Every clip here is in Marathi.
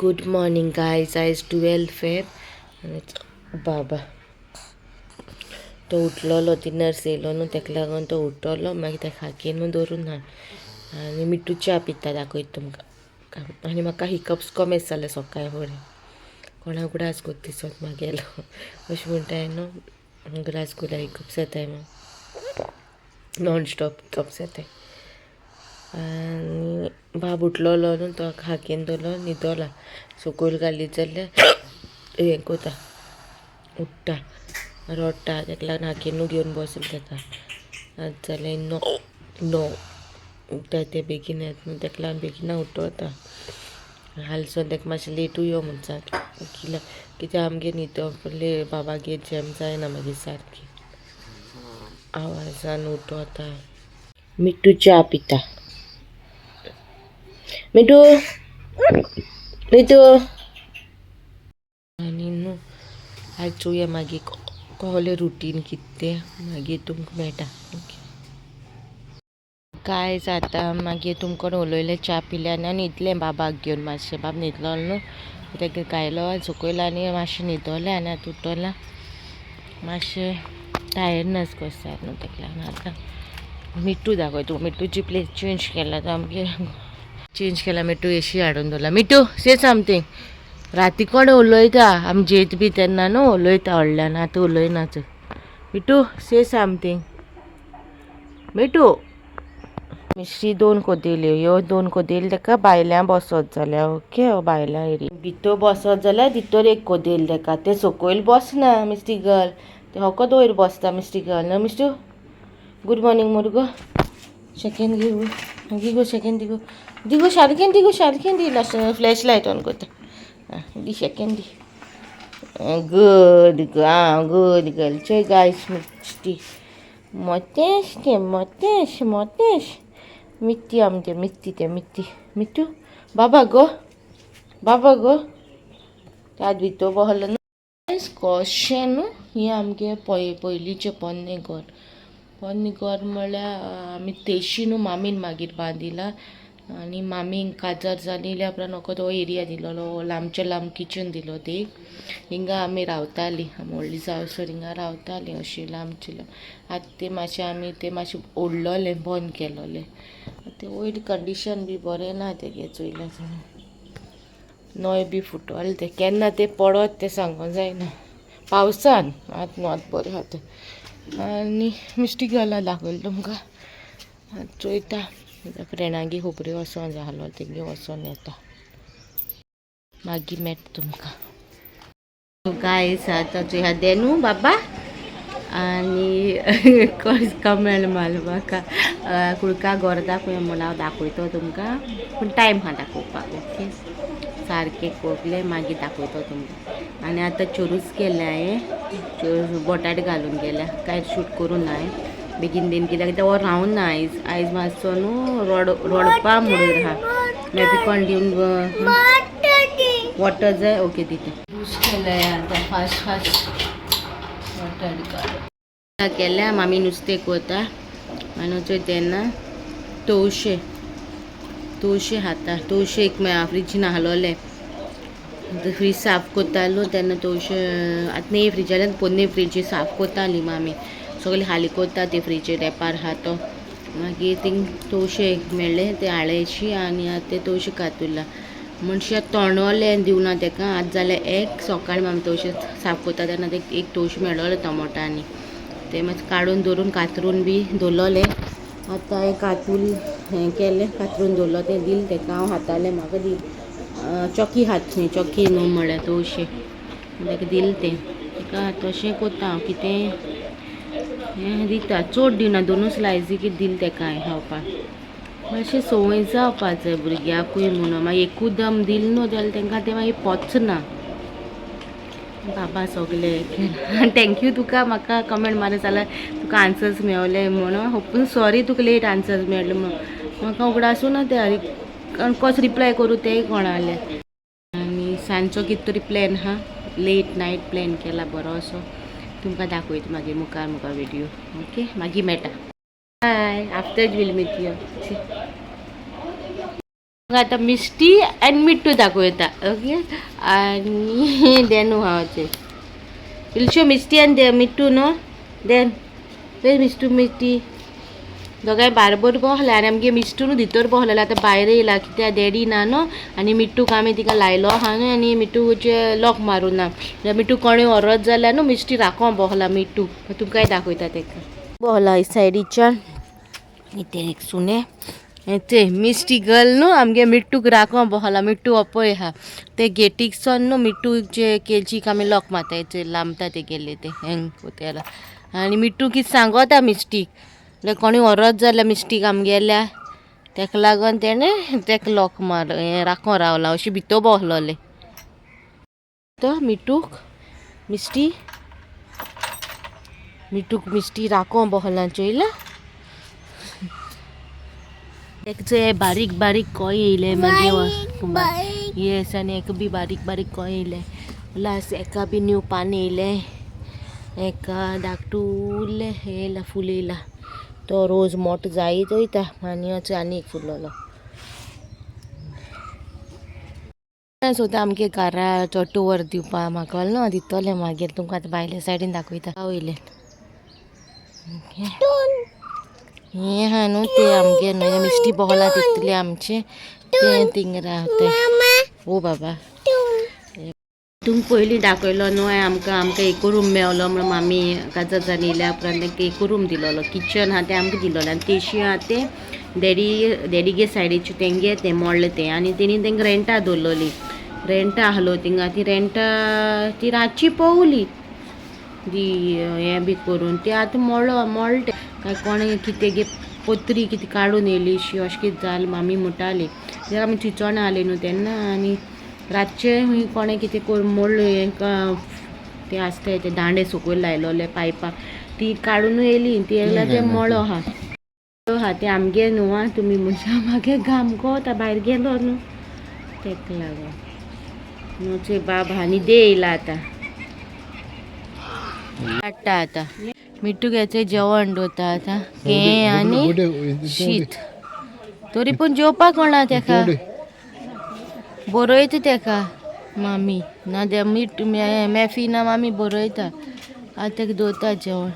Good morning, guys. It's 12 Feb. And it's बाबा तो उठलोलो ती नर्स येयलो न्हू तेका लागून तो उठलो मागीर त्या खाकीर न्हू धरून ना आनी मिठू च्या पिता दाखयत तुमकां आनी म्हाका हिकप्स कमेच जाले सकाळी फुडें कोणाक ग्रास कोत दिसत मागेलो अशें म्हणटाय न्हू ग्रास कोला हिकप्स येताय म्हणून नॉन स्टॉप हिकप्स येताय आनी बाब उठलोलो न्हू तो हाकीन दवरलो न्हिदोला सकयल घालीत जाल्यार हें कोता उठ्ठा रडटा तेका लागून हाकीनू घेवन बसले तेका आतां जाल्यार णव उठता ते बेगीन येता न्हू तेका लागून बेगिना उठोवता हालसोन तेका मातशें लेटूय यो म्हूण सांग कित्याक आमगे न्हिदप बाबागेर जेम जायना मागीर सारकी आवाजान उठोवता मिठू च्या पिता मिठू मिठू आनी न्हू आज चोवया मागीर कहलें रुटीन कितें तें मागीर तुमकां मेळटा ओके काय जाता मागीर तुमकां उलयलें च्या पिलें आनी हांव न्हिदलें बाबाक घेवन मातशें बाब न्हिदलो न्हू तेका गायलो सकयल आनी मातशें न्हिदोलें आनी आतां उठोलां मातशें टायर्डनस कसो जाय न्हू तेका लागून आतां मिठू दाखय तूं मिठूची प्लेस चेंज केला तो आमगे चेंज केला मिठू एशी हाडून दवरला मिठू से समथींग राती कोण उलयता आमी जेत बी तेन्ना न्हू उलयता व्हडल्यान आतां उलयनाच मिठू से समथींग मिठू मिश्री 2 कोदेल्यो ह्यो 2 कोदेल तेका भायल्यान बसत जाल्यार ओके भायल्या एरी भितर बसत जाल्यार भितर एक कोदेल तेका ते सकयल बसना मिस्टी गर्ल ते होकोत वयर बसता मिस्टी गर्ल न्हू मिस्टू गुड मॉर्निंग मुर्गो सेकेंड दी सेकेंड दिगो सारकें दी फ्लॅश लायट ऑन करता the second the good girl चोय गायस मिस्टी मोतेश मित्ती आमचे मित्ती मिठू बाबा गो त्यात भितर बसलो न्हू कशें न्हू ही आमगे पयलींचें पोन्नें घर म्हळ्यार आमी तेशी न्हू मामीन मागीर बांदिला आनी मामींक काजार जाली उपरांत म्हाका तो एरिया दिलोलो लांबचे लांब किचन दिलो ते हिंगा आमी रावतालीं व्हडली जावसर हिंगा रावतालीं अशी लांबची लांब आतां ते मातशें आमी ते मातशें ओडलोलें बंद केलोलें ते वयर कंडिशन बी बरें ना तेगे चोयलें नोय बी फुटोले ते केन्ना ते पडत ते सांगूंक जायना पावसान आतां न्हू आतां बरें आतां आनी मिस्टी गर्ला दाखयलें तुमकां चोयता फ्रेंडांगेर खबऱ्यो वचों जालो तेगे वचोन येता मागीर मेळटा तुमकां गायस आतां चोया देनू बाबा आनी कसका मेळ म्हाका कुळका घर दाखोवया म्हूण हांव दाखयतो तुमकां पूण टायम आहा दाखोवपाक ओके सारकें कोगलें मागीर दाखयतो तुमकां आनी आतां चोरूच केल्या हांवें बटाट घालून गेल्या कांय शूट करूं ना हांवें बेगीन कित्याक तो रावून ना आयज मातसो न्हू रडपा म्हणून आहा मागीर कोण दिवन वॉटर जाय ओके दिता यूज केल्या आतां फास्ट वॉटर केल्या मामी नुस्तें कोता आनी तेन्ना तवशे खाता तवशे एक फ्रिजीन हालोले फ्रीज साफ कोतालो तेन्ना तवशे आतां न्ही फ्रिजांतल्यान पोन्ने फ्रिजी साफ कोताली मामी सगळें हाली कोता ते फ्रिजीर रेपार आहा तो मागीर थिंग तवशे मेळ्ळे ते हाळेशी आनी आतां ते तवशे कातुरला म्हणशे तोणोलें दिवना तेका आतां जाल्यार एक सकाळीं आमी तवशे साफ कोता तेन्ना एक तवशे मेळ्ळोले टमाटांनी ते मातशें काडून दवरून कातरून बी दवरलोलें आतां हांवें कातून हें केलें कातरून दवरलो तें दिलें तेका हांव हातालें म्हाका दी चॉकी हातची चॉकी न्हू म्हळ्यार तवशे तेका दिलें तें तेका तशें कोता हांव कितें हें दिता चड दिवना 2 स्लायसी कितें दिलें तेका हांवें खावपाक मातशें संवय जावपाक जाय भुरग्याकूय म्हणून मागीर एकूदम दिलें न्हू जाल्यार तेंकां तें मागीर पचना बाबा सगलें थँक्यू तुका म्हाका कमेंट मारत जाल्यार तुका आन्सर्स मेळले म्हणून पूण सॉरी तुका लेट आन्सर्स मेळ्ळे म्हणून म्हाका उगडासूं ना ते कसो रिप्लाय करूं तेंय कळालें आनी सांजचो कितें तरी प्लॅन आहा लेट नायट प्लॅन केला बरो असो तुमकां दाखयता मागीर मुखार व्हिडियो ओके मागीर मेळटा bye after will meet you आता मिष्टी आणि मिठ्ठू दाखवता ओके आणि देनू हावचे इल्शो मिष्टी आणि दे मिठ्ठू नो देन ते मिष्टू मिष्टी दोगांय बारबर बसला आनी आमगे मिष्टू न्हू भितर बसलेलो आतां भायर येयला कित्याक डॅडी ना न्हू आनी मिठ्ठूक आमी तिका लायलो आहा न्हू आनी मिठ्ठूचे लॉक मारूं ना मिठ्ठू कोणें व्हरत जाल्यार न्हू मिष्टी राखो बसला मिठ्ठू तुमकांय दाखयता तेका बसला ही सायडीच्यान इथे एक सुने ते मिष्टी गर्ल न्हू आमगे मिठ्ठूक राखो बसला मिठ्ठू अपय हा ते गेटीक सोन न्हू मिठ्ठूचे केजीक आमी लॉक मारताय लांबता ते गेले ते हँग कोतेला आनी मिठ्ठू कितें सांगोता मिस्टीक जाल्यार कोणी व्हरत जाल्यार मिस्टीक आमगेल्या तेका लागोन तेणें तेका लॉक मार राखो रावला अशी भितर बसलोले तो मिठ्ठूक मिस्टी मिठ्ठूक मिस्टी राखो बसला चोयला एक बारीक बारीक कोय येयले मागीर येस आनी एक बी बारीक बारीक कोय येयले प्लस एका बी न्यू पान येयले एका धाकटूले येयला फूल येयला तो रोज मोठो जायत वयता आनी आनी एक फुललो सोदा आमगे घरा चोटो वर दिवपा म्हाका न्हू दितोले मागीर तुमकां आतां भायल्या सायडीन दाखयता वयले हे हा न्हू ते आमगे न्हू मिस्टी बसला तितले आमचे ते थिंग रावताय ओ बाबा तुमकां पयलीं दाखयलो न्हू आमकां एक रूम मेवलो म्हणून मामी काजाजान येयल्या उपरांत तांकां एक रूम दिलोलो किचन आहा तें आमकां दिलोलें आनी तेशी आहा तें डॅडीगे सायडीचे तेंगे तें मोडलें तें आनी तेणी तांकां रेंटा दवरलोली रेंटा आहलो थिंगा ती रेंटा ती रातची पवली ती हें बी करून ती आतां मोडले काय कोणें कितें गे पत्री कितें काडून येयली शी अशें कितें जालें मामी म्हणटाली कित्याक आमी चिंचोण आहली न्हू तेन्ना आनी रातचे हूंय कोणें कितें करून मोडलें हेंकां ते आसताय ते दांडे सकयल लायलोले पायपाक ती काडून येयली ती येयला ते मोळो आहा ते आमगे न्हू आं तुमी म्हणशा मागे घाम कोता भायर गेलो न्हू तेका लागोन न्हूचे बाब आनी दे येयला आतां हाडटा आतां मिठ्ठूगेचें जेवण दवरता आतां केळें आनी शीत तरी पूण जेवपाक कोणा तेका बरयता तेका मामी ना ते मीठ मॅफी ना मामी बरयता आतां तेका दवरता जेवण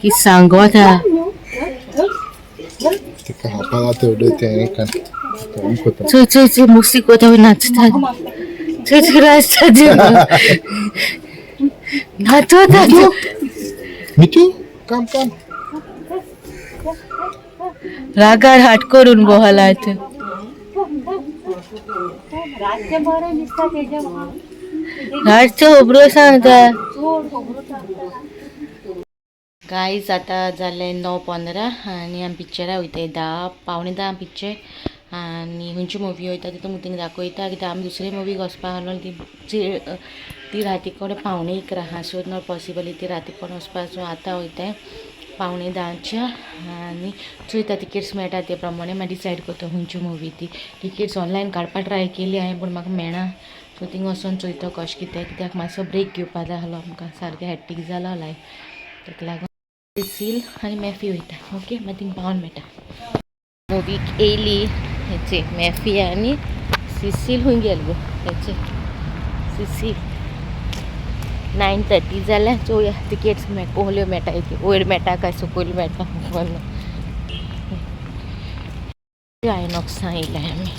की सांगोता चोय मुसी कोता नाचता नाचता मिठू काम काम रागार हाट करून बसला रातचो खबरो सांगता गाईज आतां जालें 9:15 आनी आमी पिक्चरा वयताय 10:15 पिक्चर आनी खंयची मुवी वयता ती तुमकां दाखयता कित्याक आमी दुसरे मुवीक वचपा आहलो ती राती कोडे 11:45 आहा सो नॉट पॉसिबल ती राती कोण वचपा सो आतां वयताय 9:15 आनी चोयता टिकेट्स मेळटा ते प्रमाणे मागीर डिसायड करता खंयची मुवी ती टिकेट्स ऑनलायन काडपा ट्राय केली हांवें पूण म्हाका मेळना सो थिंग वचोन चोयता कशें कितें कित्याक मातसो ब्रेक घेवपा जाय आहलो आमकां सारकें हॅक्टीक जाला लायफ ताका लागून सील आनी मॅफी वयता ओके मागीर थिंग पावोन मेळटा मुवीक येयली हेचे मॅफी आनी सिसील खंय गेल गो हेचे सिसील 9:30 जाल्यार चोवया टिकेट्स कोहल्यो मेळटा वयर मेळटा काय सकयल मेळटा आयनॉक्सां येयल्याय आमी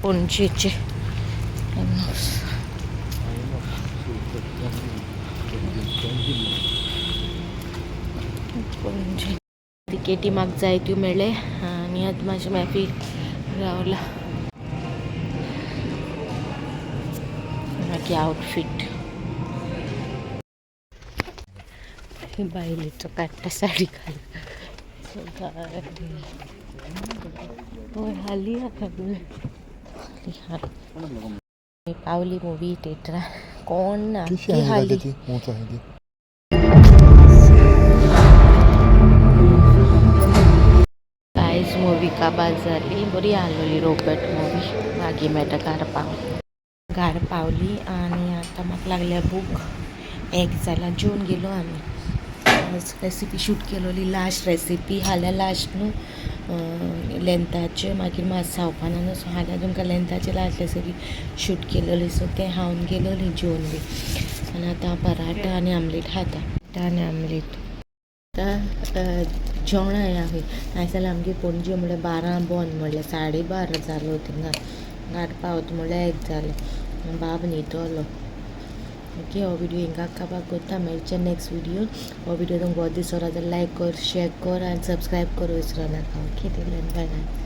पणजेचे आयनॉक्स पणजे टिकेटी म्हाका जाय त्यो मेळ्ळे आनी आतां म्हाजी मॅफी रावला मागीर आउटफीट बायलेचो काडटा साडी हाली पावली मुवी थिएटरा कोण ना हाली कांयच मुवी काबार जाली बरी आहलोली रोबोट मुवी मागीर मेळटा घरा पावली घार पावली आणि आता म्हाका लागल्या भूक एक जाला जेवन गेलो आमी रेसिपी शूट केलोली लास्ट रेसिपी हाल्या लास्ट न्हू लेंथाचे मागीर मात सावपाना न्हू सो हाल्या तुमकां लेंथाचे लास्ट रेसिपी शूट केलोली सो तें हांवन गेलोली जेवन बी आनी आतां पराठा आनी आमलेट खाता पराठा आनी आमलेट आतां जेवणां या खंय नाजाल्यार आमगे पणजे म्हणल्यार 12 बंद म्हणल्यार 12:30 जालो थिंगा घाट पावता म्हणल्यार 1 जालो बाब न्हिदोलो ओके हो व्हिडिओ हिंगा काबार करता मेळचे नेक्स्ट व्हिडिओ हो व्हिडिओ तुमकां बरो दिसलो जाल्यार लायक कर शेअर कर आनी सबस्क्रायब करूं विसरो नाका ओके बाय बाय